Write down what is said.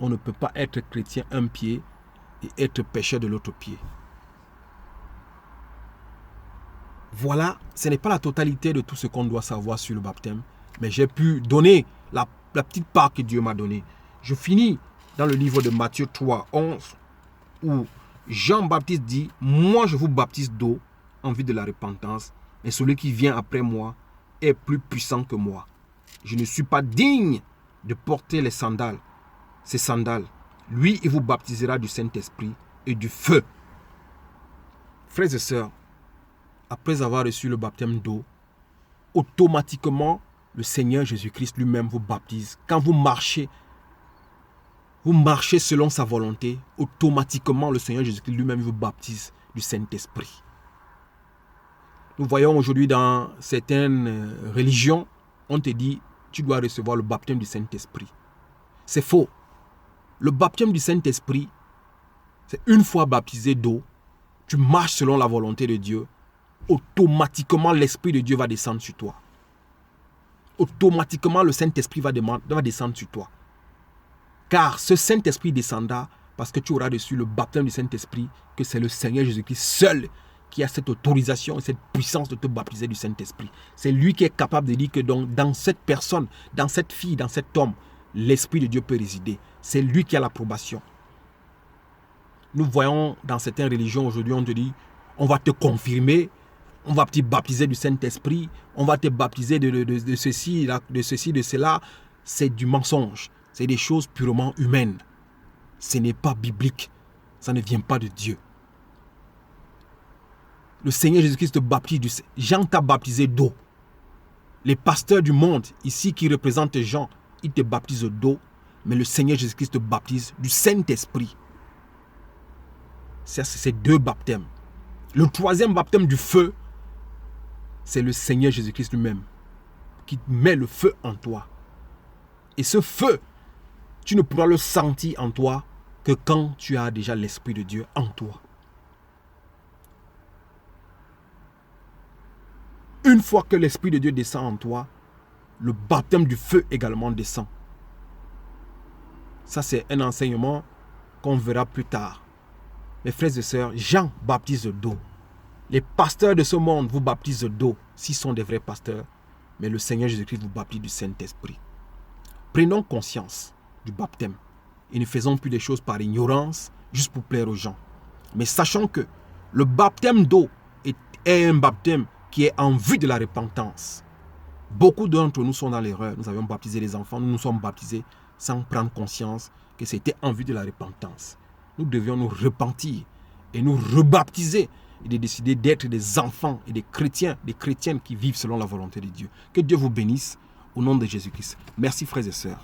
on ne peut pas être chrétien un pied et être pécheur de l'autre pied. Voilà, ce n'est pas la totalité de tout ce qu'on doit savoir sur le baptême, mais j'ai pu donner la petite part que Dieu m'a donnée. Je finis dans le livre de Matthieu 3, 11, où Jean-Baptiste dit « Moi, je vous baptise d'eau en vue de la repentance, mais celui qui vient après moi est plus puissant que moi. Je ne suis pas digne de porter ces sandales. Lui, il vous baptisera du Saint-Esprit et du feu. » Frères et sœurs, après avoir reçu le baptême d'eau, automatiquement, le Seigneur Jésus-Christ lui-même vous baptise. Quand vous marchez selon sa volonté, automatiquement, le Seigneur Jésus-Christ lui-même vous baptise du Saint-Esprit. Nous voyons aujourd'hui dans certaines religions, on te dit, tu dois recevoir le baptême du Saint-Esprit. C'est faux. Le baptême du Saint-Esprit, c'est une fois baptisé d'eau, tu marches selon la volonté de Dieu, automatiquement l'Esprit de Dieu va descendre sur toi. Automatiquement le Saint-Esprit va descendre sur toi. Car ce Saint-Esprit descendra parce que tu auras reçu le baptême du Saint-Esprit, que c'est le Seigneur Jésus-Christ seul qui a cette autorisation et cette puissance de te baptiser du Saint-Esprit. C'est lui qui est capable de dire que dans cette personne, dans cette fille, dans cet homme, l'Esprit de Dieu peut résider. C'est lui qui a l'approbation. Nous voyons dans certaines religions aujourd'hui, on te dit, on va te confirmer, on va te baptiser du Saint-Esprit, on va te baptiser de ceci, de cela. C'est du mensonge. C'est des choses purement humaines. Ce n'est pas biblique. Ça ne vient pas de Dieu. Le Seigneur Jésus-Christ te baptise. Jean t'a baptisé d'eau. Les pasteurs du monde, ici qui représentent Jean, ils te baptisent d'eau. Mais le Seigneur Jésus-Christ te baptise du Saint-Esprit. C'est deux baptêmes. Le troisième baptême du feu, c'est le Seigneur Jésus-Christ lui-même qui met le feu en toi. Et ce feu, tu ne pourras le sentir en toi que quand tu as déjà l'Esprit de Dieu en toi. Une fois que l'Esprit de Dieu descend en toi, le baptême du feu également descend. Ça, c'est un enseignement qu'on verra plus tard. Mes frères et sœurs, Jean baptise d'eau. Les pasteurs de ce monde vous baptisent d'eau, s'ils sont des vrais pasteurs. Mais le Seigneur Jésus-Christ vous baptise du Saint-Esprit. Prenons conscience du baptême. Et ne faisons plus des choses par ignorance, juste pour plaire aux gens. Mais sachons que le baptême d'eau est un baptême qui est en vue de la repentance. Beaucoup d'entre nous sont dans l'erreur. Nous avions baptisé les enfants, nous nous sommes baptisés sans prendre conscience que c'était en vue de la repentance. Nous devions nous repentir et nous rebaptiser et de décider d'être des enfants et des chrétiennes qui vivent selon la volonté de Dieu. Que Dieu vous bénisse au nom de Jésus-Christ. Merci frères et sœurs.